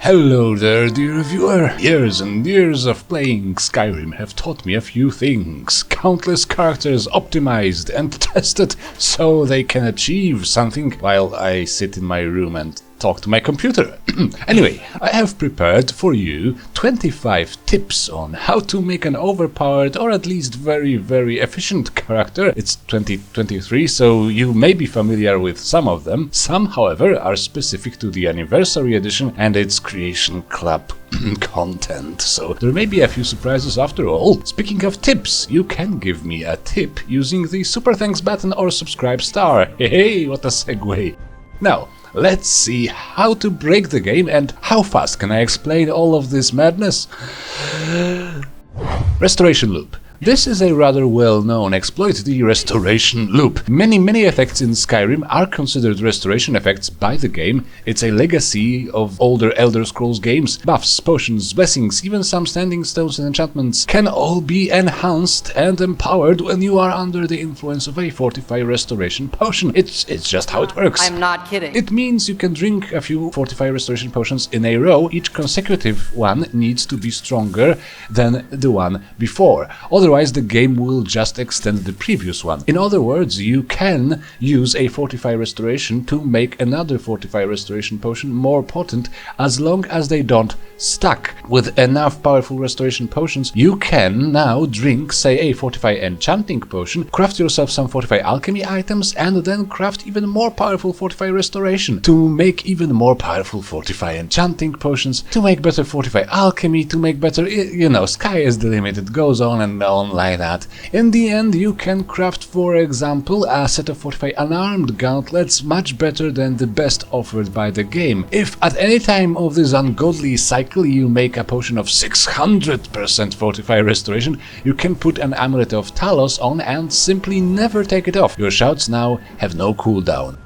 Hello there, dear viewer. Years and years of playing Skyrim have taught me a few things. Countless characters optimized and tested so they can achieve something while I sit in my room and talk to my computer. Anyway, I have prepared for you 25 tips on how to make an overpowered or at least very efficient character. It's 2023, so you may be familiar with some of them. Some, however, are specific to the Anniversary Edition and its Creation Club content, so there may be a few surprises after all. Speaking of tips, you can give me a tip using the super thanks button or subscribe star. Hey, what a segue. Now, let's see how to break the game and how fast can I explain all of this madness. Restoration loop. This is a rather well-known exploit, the restoration loop. Many effects in Skyrim are considered restoration effects by the game. It's a legacy of older Elder Scrolls games. Buffs, potions, blessings, even some standing stones and enchantments can all be enhanced and empowered when you are under the influence of a Fortify restoration potion. It's just how it works. I'm not kidding. It means you can drink a few Fortify restoration potions in a row. Each consecutive one needs to be stronger than the one before. Otherwise, the game will just extend the previous one. In other words, you can use a Fortify Restoration to make another Fortify Restoration potion more potent as long as they don't stack. With enough powerful restoration potions, you can now drink, say, a Fortify Enchanting potion, craft yourself some Fortify Alchemy items, and then craft even more powerful Fortify Restoration to make even more powerful Fortify Enchanting potions, to make better Fortify Alchemy, to make better, you know, sky is the limit. It goes on and on like that. In the end, you can craft, for example, a set of Fortify Unarmed gauntlets much better than the best offered by the game. If at any time of this ungodly cycle you make a potion of 600% Fortify Restoration, you can put an Amulet of Talos on and simply never take it off. Your shouts now have no cooldown.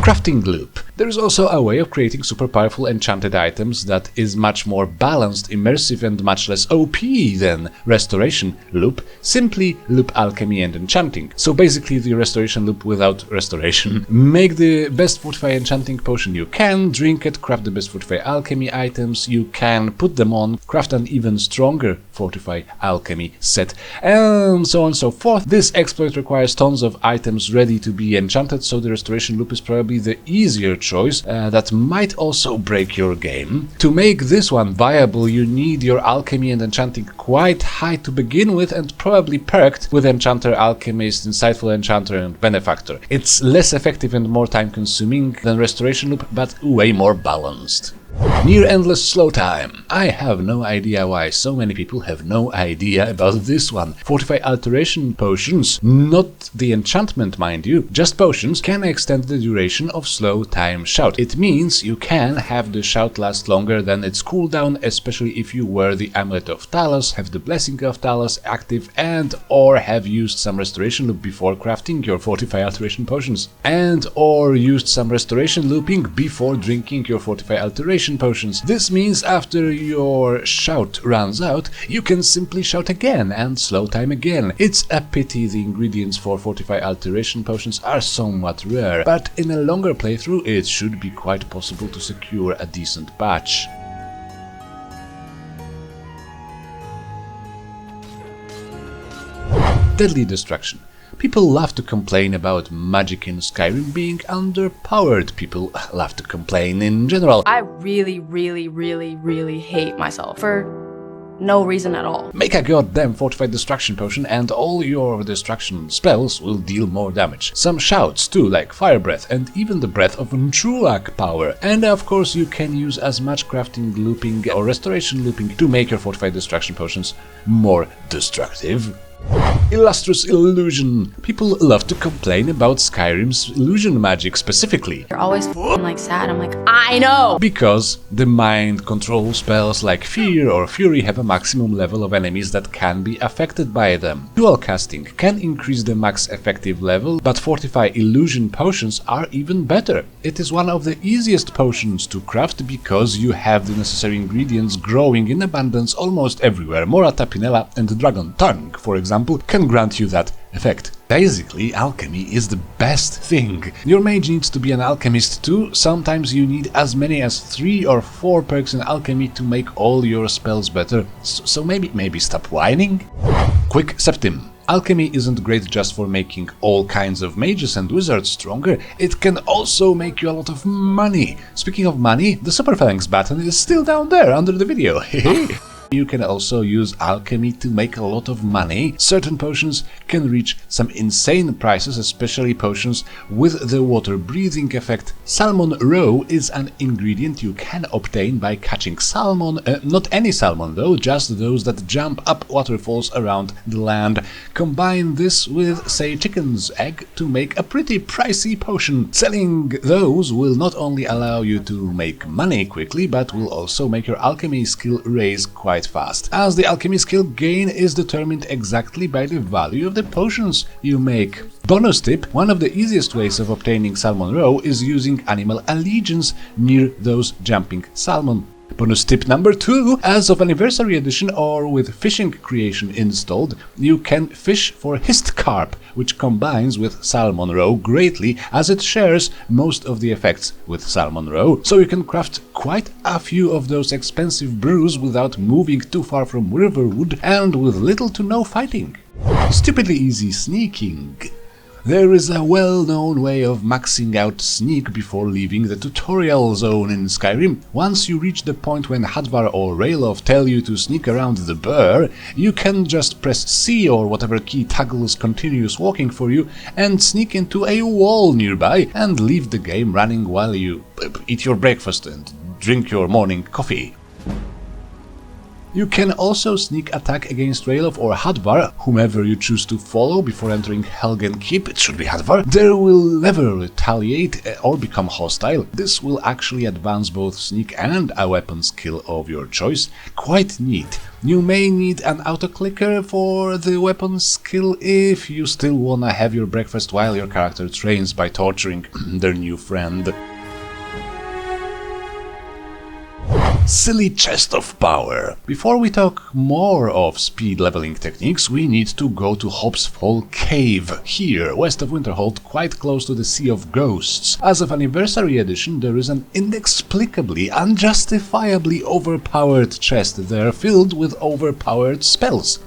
Crafting loop. There is also a way of creating super powerful enchanted items that is much more balanced, immersive and much less OP than Restoration loop. Simply loop alchemy and enchanting. So basically the restoration loop without restoration. Make the best Fortify enchanting potion you can, drink it, craft the best Fortify alchemy items you can, put them on, craft an even stronger Fortify alchemy set, and so on and so forth. This exploit requires tons of items ready to be enchanted, so the restoration loop is probably the easier choice that might also break your game. To make this one viable, you need your alchemy and enchanting quite high to begin with and probably perked with Enchanter, Alchemist, Insightful Enchanter and Benefactor. It's less effective and more time consuming than Restoration Loop, but way more balanced. Near endless slow time. I have no idea why so many people have no idea about this one. Fortify alteration potions, not the enchantment mind you, just potions, can extend the duration of slow time shout. It means you can have the shout last longer than its cooldown, especially if you wear the Amulet of Talos, have the Blessing of Talos active, and or have used some restoration loop before crafting your Fortify alteration potions, and or used some restoration looping before drinking your Fortify alteration potions. This means after your shout runs out, you can simply shout again and slow time again. It's a pity the ingredients for Fortify alteration potions are somewhat rare, but in a longer playthrough it should be quite possible to secure a decent batch. Deadly Destruction. People love to complain about magic in Skyrim being underpowered. People love to complain in general. I really hate myself for no reason at all. Make a goddamn Fortified Destruction potion and all your destruction spells will deal more damage. Some shouts too, like Fire Breath and even the Breath of Truak power. And of course you can use as much crafting looping or restoration looping to make your Fortified Destruction potions more destructive. Illustrious Illusion. People love to complain about Skyrim's illusion magic specifically. You're always like sad. I'm like, I know! Because the mind control spells like Fear or Fury have a maximum level of enemies that can be affected by them. Dual casting can increase the max effective level, but Fortify Illusion potions are even better. It is one of the easiest potions to craft because you have the necessary ingredients growing in abundance almost everywhere. Mora Tapinella and Dragon Tongue, for example. example, can grant you that effect. Basically, alchemy is the best thing. Your mage needs to be an alchemist too. Sometimes you need as many as 3 or 4 perks in alchemy to make all your spells better. So maybe stop whining. Quick Septim. Alchemy isn't great just for making all kinds of mages and wizards stronger, it can also make you a lot of money. Speaking of money, the Super Phalanx button is still down there under the video. You can also use alchemy to make a lot of money. Certain potions can reach some insane prices, especially potions with the water breathing effect. Salmon roe is an ingredient you can obtain by catching salmon, not any salmon though, just those that jump up waterfalls around the land. Combine this with, say, chicken's egg to make a pretty pricey potion. Selling those will not only allow you to make money quickly, but will also make your alchemy skill raise quite fast, as the alchemy skill gain is determined exactly by the value of the potions you make. Bonus tip: one of the easiest ways of obtaining salmon roe is using animal allegiance near those jumping salmon. Bonus tip number 2, as of Anniversary Edition or with fishing creation installed, you can fish for hist carp, which combines with salmon roe greatly as it shares most of the effects with salmon roe, so you can craft quite a few of those expensive brews without moving too far from Riverwood and with little to no fighting. Stupidly easy sneaking. There is a well-known way of maxing out sneak before leaving the tutorial zone in Skyrim. Once you reach the point when Hadvar or Rayloff tell you to sneak around the burr, you can just press C or whatever key toggles continuous walking for you and sneak into a wall nearby and leave the game running while you eat your breakfast and drink your morning coffee. You can also sneak attack against Rayloff or Hadvar, whomever you choose to follow before entering Helgen Keep. It should be Hadvar. They will never retaliate or become hostile. This will actually advance both sneak and a weapon skill of your choice. Quite neat. You may need an auto-clicker for the weapon skill if you still wanna have your breakfast while your character trains by torturing their new friend. Silly chest of power. Before we talk more of speed leveling techniques, we need to go to Hobbs Fall Cave, here, west of Winterhold, quite close to the Sea of Ghosts. As of Anniversary Edition, there is an inexplicably, unjustifiably overpowered chest there, filled with overpowered spells.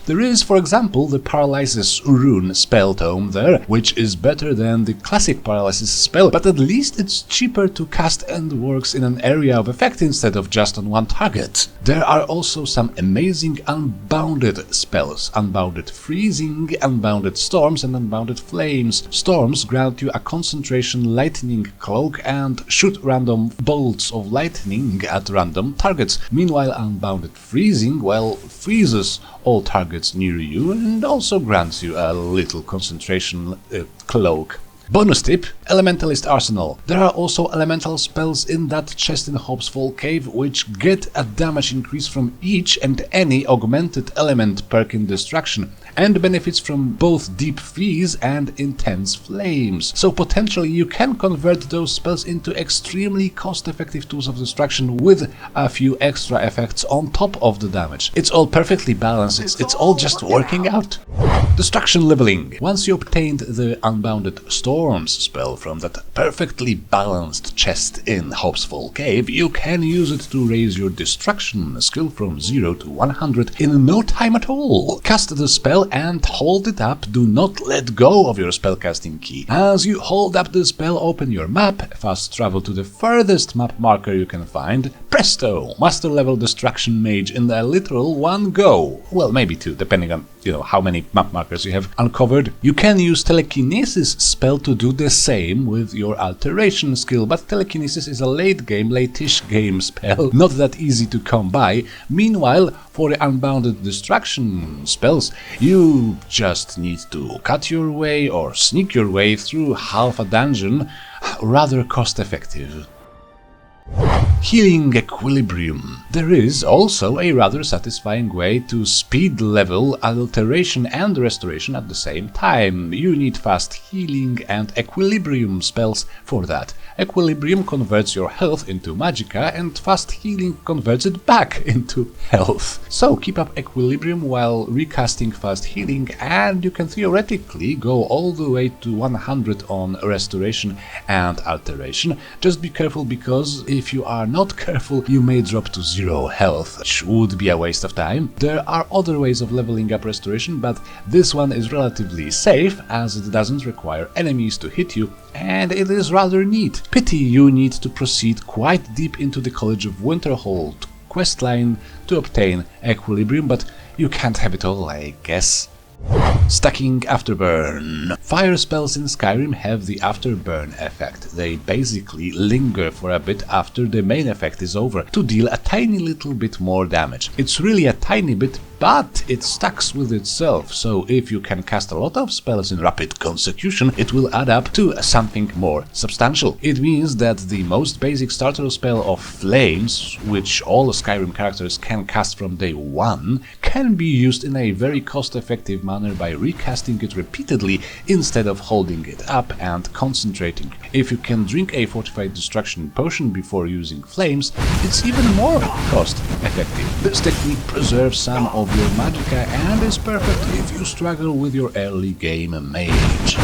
There is, for example, the Paralysis Rune spell tome there, which is better than the classic paralysis spell, but at least it's cheaper to cast and works in an area of effect instead of just on one target. There are also some amazing unbounded spells: Unbounded Freezing, Unbounded Storms and Unbounded Flames. Storms grant you a concentration lightning cloak and shoot random bolts of lightning at random targets. Meanwhile, Unbounded Freezing, well, freezes all targets near you and also grants you a little concentration cloak. Bonus tip: Elementalist Arsenal. There are also elemental spells in that chest in Hobbs Fall Cave which get a damage increase from each and any augmented element perk in Destruction, and benefits from both Deep Freeze and Intense Flames. So potentially you can convert those spells into extremely cost-effective tools of destruction with a few extra effects on top of the damage. It's all perfectly balanced, it's all just working out. Destruction leveling. Once you obtained the Unbounded Storms spell from that perfectly balanced chest in Hobbs Fall Cave, you can use it to raise your Destruction skill from 0 to 100 in no time at all. Cast the spell and hold it up. Do not let go of your spellcasting key. As you hold up the spell, open your map, fast travel to the furthest map marker you can find. Presto! Master level Destruction Mage in a literal one go. Well, maybe two, depending on how many map markers you have uncovered. You can use Telekinesis spell to do the same with your Alteration skill, but Telekinesis is a late-ish game spell, not that easy to come by. Meanwhile, for the Unbounded Destruction spells, you just need to cut your way or sneak your way through half a dungeon, rather cost-effective. Healing Equilibrium. There is also a rather satisfying way to speed level Alteration and Restoration at the same time. You need fast healing and equilibrium spells for that. Equilibrium converts your health into magicka and fast healing converts it back into health. So keep up equilibrium while recasting fast healing and you can theoretically go all the way to 100 on restoration and alteration. Just be careful because if you are not careful you may drop to 0 health, which would be a waste of time. There are other ways of leveling up restoration, but this one is relatively safe as it doesn't require enemies to hit you and it is rather neat. Pity you need to proceed quite deep into the College of Winterhold questline to obtain equilibrium, but you can't have it all, I guess. Stacking Afterburn. Fire spells in Skyrim have the Afterburn effect. They basically linger for a bit after the main effect is over to deal a tiny little bit more damage. It's really a tiny bit, but it stacks with itself, so if you can cast a lot of spells in rapid consecution, it will add up to something more substantial. It means that the most basic starter spell of Flames, which all Skyrim characters can cast from day one, can be used in a very cost-effective manner by recasting it repeatedly instead of holding it up and concentrating. If you can drink a Fortified Destruction potion before using Flames, it's even more cost-effective. This technique preserves some of your magicka and is perfect if you struggle with your early game mage.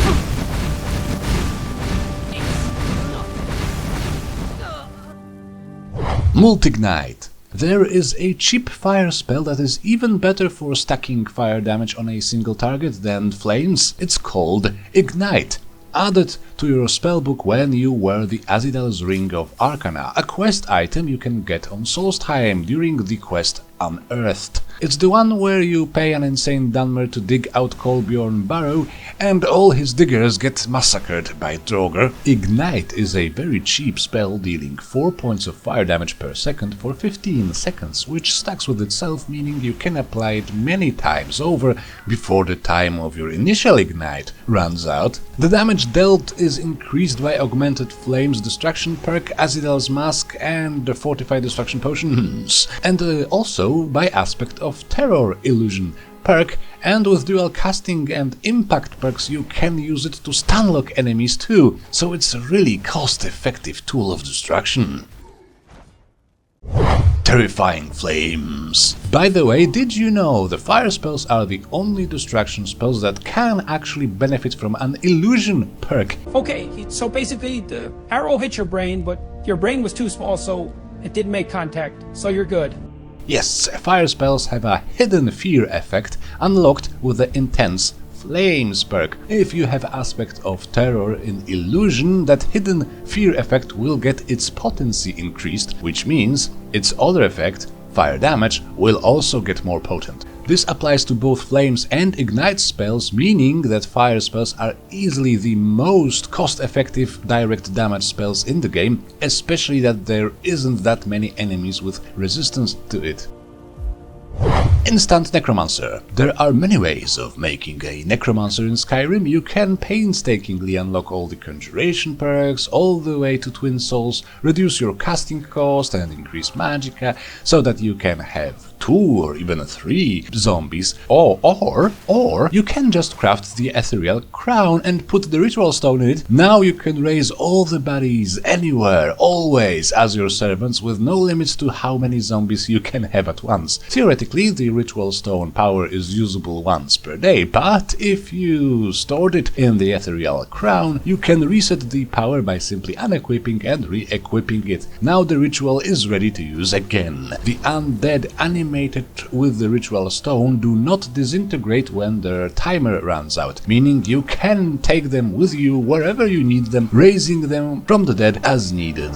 Multignite. There is a cheap fire spell that is even better for stacking fire damage on a single target than Flames. It's called Ignite. Add it to your spellbook when you wear the Azidal's Ring of Arcana, a quest item you can get on Solstheim during the quest Unearthed. It's the one where you pay an insane Dunmer to dig out Kolbjorn Barrow and all his diggers get massacred by Draugr. Ignite is a very cheap spell dealing 4 points of fire damage per second for 15 seconds, which stacks with itself, meaning you can apply it many times over before the time of your initial Ignite runs out. The damage dealt is increased by Augmented Flames Destruction perk, Azidal's Mask and the Fortified Destruction potions, and also by Aspect of Terror Illusion perk, and with dual casting and impact perks you can use it to stunlock enemies too, so it's a really cost-effective tool of destruction. Terrifying Flames. By the way, did you know the fire spells are the only destruction spells that can actually benefit from an illusion perk? Okay, so basically the arrow hit your brain, but your brain was too small, so it didn't make contact, so you're good. Yes, fire spells have a hidden fear effect unlocked with the intense Flames perk. If you have Aspect of Terror in Illusion, that hidden fear effect will get its potency increased, which means its other effect, fire damage, will also get more potent. This applies to both Flames and Ignite spells, meaning that fire spells are easily the most cost-effective direct damage spells in the game, especially that there isn't that many enemies with resistance to it. Instant Necromancer. There are many ways of making a Necromancer in Skyrim. You can painstakingly unlock all the Conjuration perks, all the way to Twin Souls, reduce your casting cost and increase magicka, so that you can have 2 or even 3 zombies, or you can just craft the Ethereal Crown and put the Ritual Stone in it. Now you can raise all the bodies anywhere, always, as your servants, with no limits to how many zombies you can have at once. Theoretically, the Ritual Stone power is usable once per day, but if you stored it in the Ethereal Crown, you can reset the power by simply unequipping and re-equipping it. Now the ritual is ready to use again. The undead animated with the Ritual Stone do not disintegrate when their timer runs out, meaning you can take them with you wherever you need them, raising them from the dead as needed.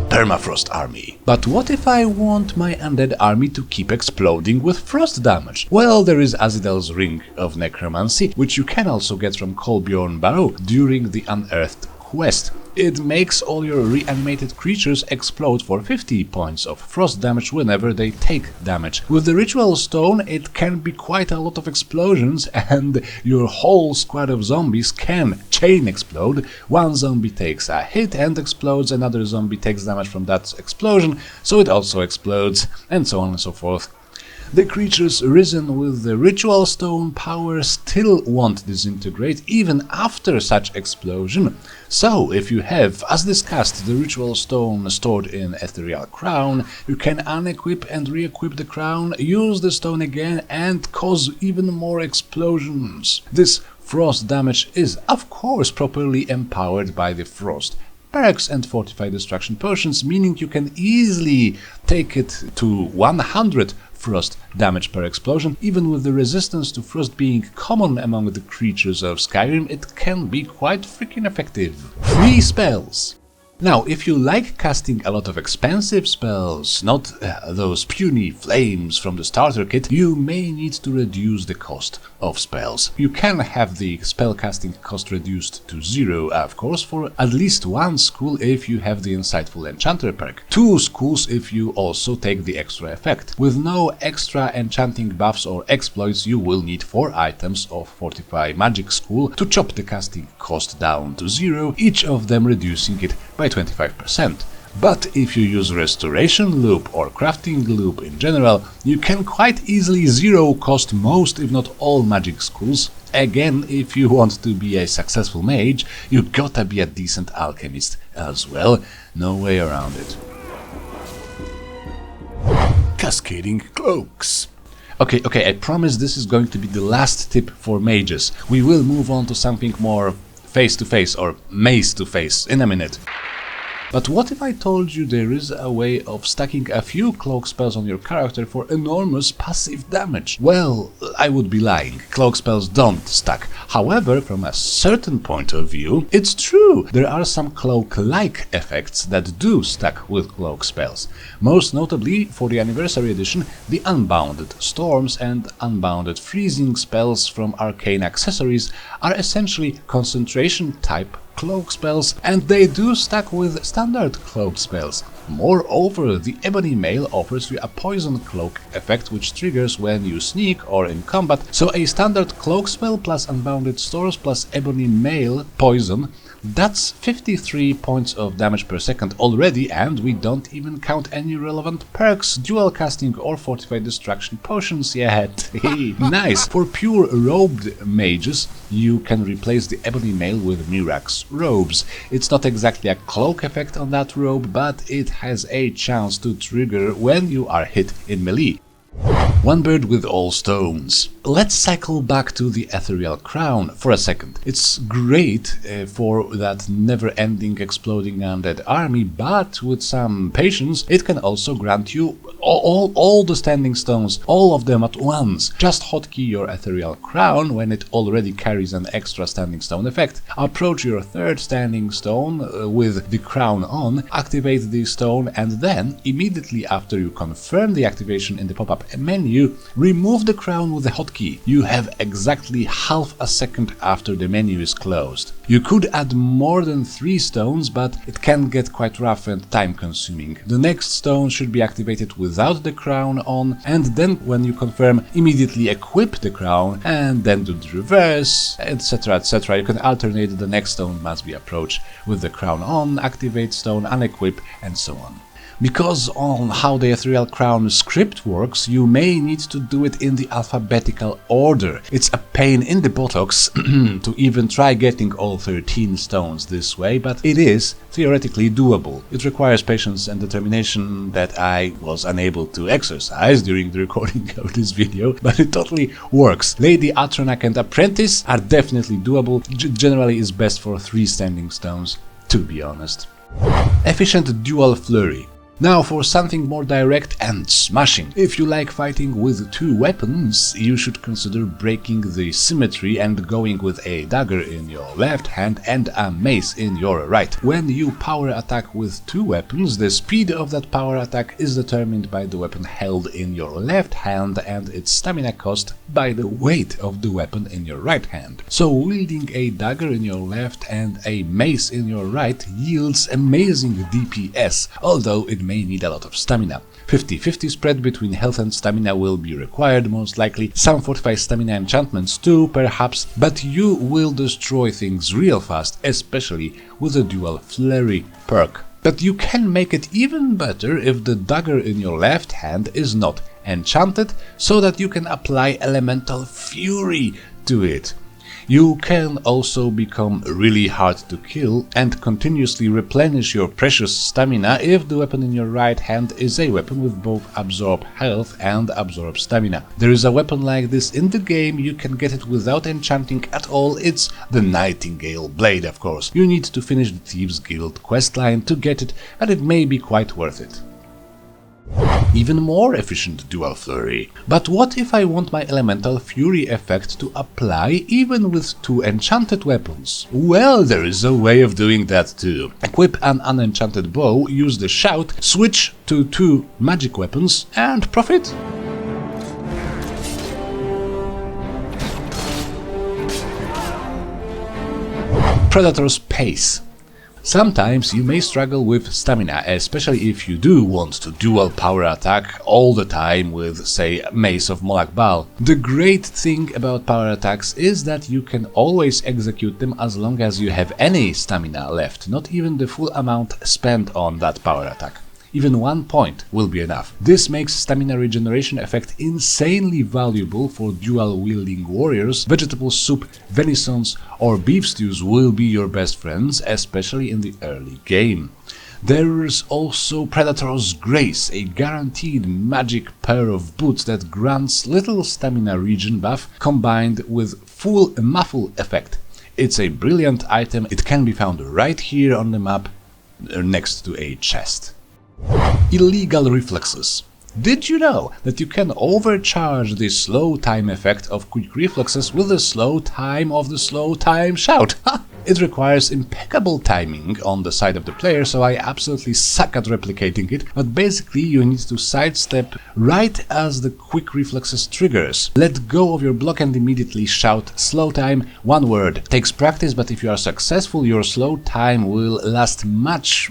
Permafrost Army. But what if I want my undead army to keep exploding with frost damage? Well, there is Azidal's Ring of Necromancy, which you can also get from Kolbjorn Barrow during the Unearthed quest. It makes all your reanimated creatures explode for 50 points of frost damage whenever they take damage. With the Ritual Stone, it can be quite a lot of explosions, and your whole squad of zombies can chain explode. One zombie takes a hit and explodes, another zombie takes damage from that explosion, so it also explodes, and so on and so forth. The creatures risen with the Ritual Stone power still won't disintegrate even after such explosion. So, if you have, as discussed, the Ritual Stone stored in Ethereal Crown, you can unequip and re-equip the crown, use the stone again, and cause even more explosions. This frost damage is, of course, properly empowered by the frost perks and fortified destruction potions, meaning you can easily take it to 100 frost damage per explosion. Even with the resistance to frost being common among the creatures of Skyrim, it can be quite freaking effective. Free spells. Now, if you like casting a lot of expensive spells, not those puny flames from the starter kit, you may need to reduce the cost of spells. You can have the spellcasting cost reduced to 0, of course, for at least 1 school if you have the Insightful Enchanter perk, 2 schools if you also take the extra effect. With no extra enchanting buffs or exploits, you will need 4 items of Fortify Magic School to chop the casting cost down to 0, each of them reducing it by 25%. But if you use Restoration Loop or Crafting Loop in general, you can quite easily zero cost most, if not all, magic schools. Again, if you want to be a successful mage, you gotta be a decent alchemist as well. No way around it. Cascading Cloaks. Okay, I promise this is going to be the last tip for mages. We will move on to something more face-to-face or maze-to-face in a minute. But what if I told you there is a way of stacking a few cloak spells on your character for enormous passive damage? Well, I would be lying. Cloak spells don't stack. However, from a certain point of view, it's true. There are some cloak-like effects that do stack with cloak spells. Most notably, for the Anniversary Edition, the Unbounded Storms and Unbounded Freezing spells from Arcane Accessories are essentially concentration-type cloak spells, and they do stack with standard cloak spells. Moreover, the Ebony Mail offers you a poison cloak effect which triggers when you sneak or in combat, so a standard cloak spell plus Unbounded Storms plus Ebony Mail poison, that's 53 points of damage per second already, and we don't even count any relevant perks, dual casting or fortified destruction potions yet. Nice! For pure robed mages, you can replace the Ebony Mail with Mirax robes. It's not exactly a cloak effect on that robe, but it has a chance to trigger when you are hit in melee. One bird with all stones. Let's cycle back to the Ethereal Crown for a second. It's great for that never-ending exploding undead army, but with some patience it can also grant you all the standing stones, all of them at once. Just hotkey your Ethereal Crown when it already carries an extra standing stone effect. Approach your third standing stone with the crown on, activate the stone, and then, immediately after you confirm the activation in the pop-up menu, remove the crown with the hotkey. You have exactly half a second after the menu is closed. You could add more than 3 stones, but it can get quite rough and time-consuming. The next stone should be activated without the crown on, and then when you confirm, immediately equip the crown, and then do the reverse, etc, etc. You can alternate. The next stone must be approached with the crown on, activate stone, unequip, and so on. Because on how the Ethereal Crown script works, you may need to do it in the alphabetical order. It's a pain in the buttocks to even try getting all 13 stones this way, but it is theoretically doable. It requires patience and determination that I was unable to exercise during the recording of this video, but it totally works. Lady Atronach and Apprentice are definitely doable. Generally is best for 3 standing stones, to be honest. Efficient Dual Flurry. Now for something more direct and smashing. If you like fighting with two weapons, you should consider breaking the symmetry and going with a dagger in your left hand and a mace in your right. When you power attack with two weapons, the speed of that power attack is determined by the weapon held in your left hand and its stamina cost by the weight of the weapon in your right hand. So wielding a dagger in your left and a mace in your right yields amazing DPS, although it may need a lot of stamina. 50-50 spread between health and stamina will be required, most likely, some fortified stamina enchantments too, perhaps, but you will destroy things real fast, especially with the dual Flurry perk. But you can make it even better if the dagger in your left hand is not enchanted, so that you can apply Elemental Fury to it. You can also become really hard to kill and continuously replenish your precious stamina if the weapon in your right hand is a weapon with both absorb health and absorb stamina. There is a weapon like this in the game, you can get it without enchanting at all, it's the Nightingale Blade, of course. You need to finish the Thieves Guild questline to get it, but it may be quite worth it. Even more efficient dual Flurry. But what if I want my Elemental Fury effect to apply even with two enchanted weapons? Well, there is a way of doing that too. Equip an unenchanted bow, use the shout, switch to two magic weapons and profit. Predator's Pace. Sometimes you may struggle with stamina, especially if you do want to dual power attack all the time with, say, Mace of Molag Bal. The great thing about power attacks is that you can always execute them as long as you have any stamina left, not even the full amount spent on that power attack. Even 1 point will be enough. This makes stamina regeneration effect insanely valuable for dual-wielding warriors. Vegetable soup, venisons or beef stews will be your best friends, especially in the early game. There's also Predator's Grace, a guaranteed magic pair of boots that grants little stamina regen buff combined with full muffle effect. It's a brilliant item, it can be found right here on the map next to a chest. Illegal Reflexes. Did you know that you can overcharge the slow time effect of quick reflexes with the slow time of the slow time shout? It requires impeccable timing on the side of the player, so I absolutely suck at replicating it, but basically you need to sidestep right as the quick reflexes triggers. Let go of your block and immediately shout slow time, one word. Takes practice, but if you are successful, your slow time will last much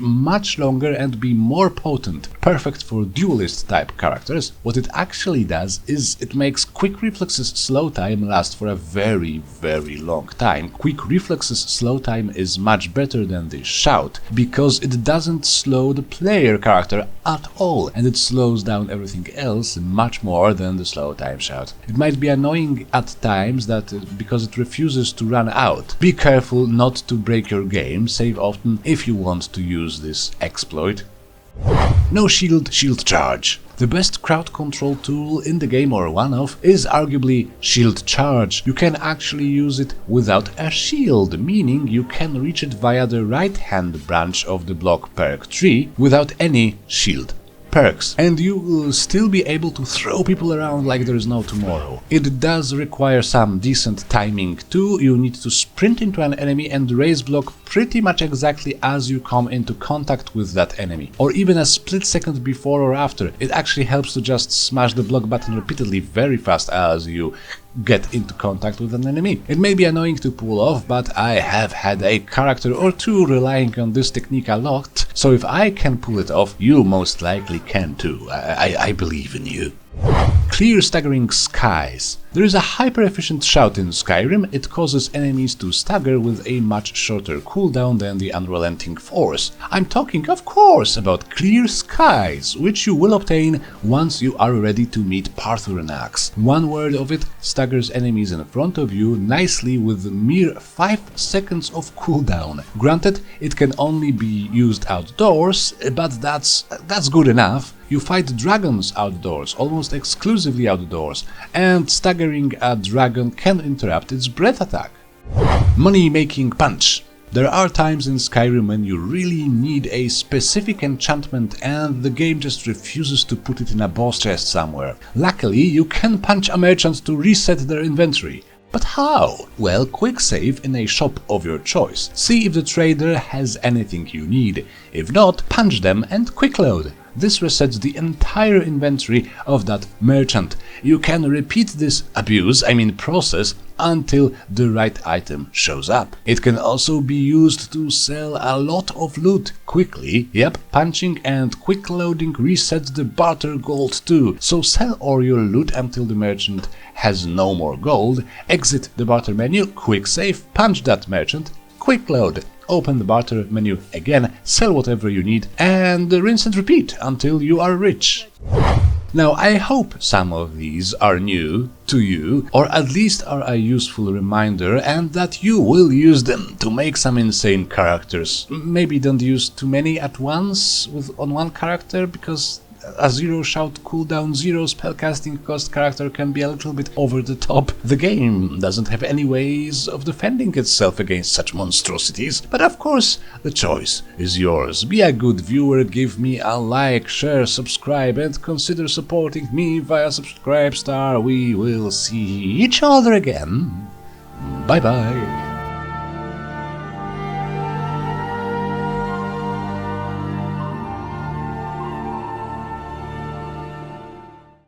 longer and be more potent. Perfect for duelist type characters. What it actually does is it makes quick reflexes slow time last for a very long time. Quick reflexes slow time is much better than the shout, because it doesn't slow the player character at all, and it slows down everything else much more than the slow time shout. It might be annoying at times because it refuses to run out. Be careful not to break your game, save often if you want to use this exploit. No shield, shield charge. The best crowd control tool in the game, or one of, is arguably Shield Charge. You can actually use it without a shield, meaning you can reach it via the right-hand branch of the block perk tree without any shield perks, and you will still be able to throw people around like there is no tomorrow. It does require some decent timing too. You need to sprint into an enemy and raise block pretty much exactly as you come into contact with that enemy, or even a split second before or after. It actually helps to just smash the block button repeatedly very fast as you get into contact with an enemy. It may be annoying to pull off, but I have had a character or two relying on this technique a lot, so if I can pull it off, you most likely can too. I believe in you. Clear Staggering Skies. There is a hyper-efficient shout in Skyrim. It causes enemies to stagger with a much shorter cooldown than the Unrelenting Force. I'm talking, of course, about Clear Skies, which you will obtain once you are ready to meet Parthurnax. One word of it staggers enemies in front of you nicely with a mere 5 seconds of cooldown. Granted, it can only be used outdoors, but that's good enough. You fight dragons outdoors, almost exclusively outdoors, and staggering a dragon can interrupt its breath attack. Money-making punch. There are times in Skyrim when you really need a specific enchantment and the game just refuses to put it in a boss chest somewhere. Luckily, you can punch a merchant to reset their inventory. But how? Well, quick save in a shop of your choice. See if the trader has anything you need. If not, punch them and quick load. This resets the entire inventory of that merchant. You can repeat this process until the right item shows up. It can also be used to sell a lot of loot quickly. Yep, punching and quick loading resets the barter gold too. So sell all your loot until the merchant has no more gold, exit the barter menu, quick save, punch that merchant, quick load, open the barter menu again, sell whatever you need, and rinse and repeat until you are rich. Now, I hope some of these are new to you, or at least are a useful reminder, and that you will use them to make some insane characters. Maybe don't use too many at once on one character, because a 0 shout cooldown, 0 spellcasting cost character can be a little bit over the top. The game doesn't have any ways of defending itself against such monstrosities, but of course the choice is yours. Be a good viewer, give me a like, share, subscribe, and consider supporting me via Subscribe Star. We will see each other again. Bye bye.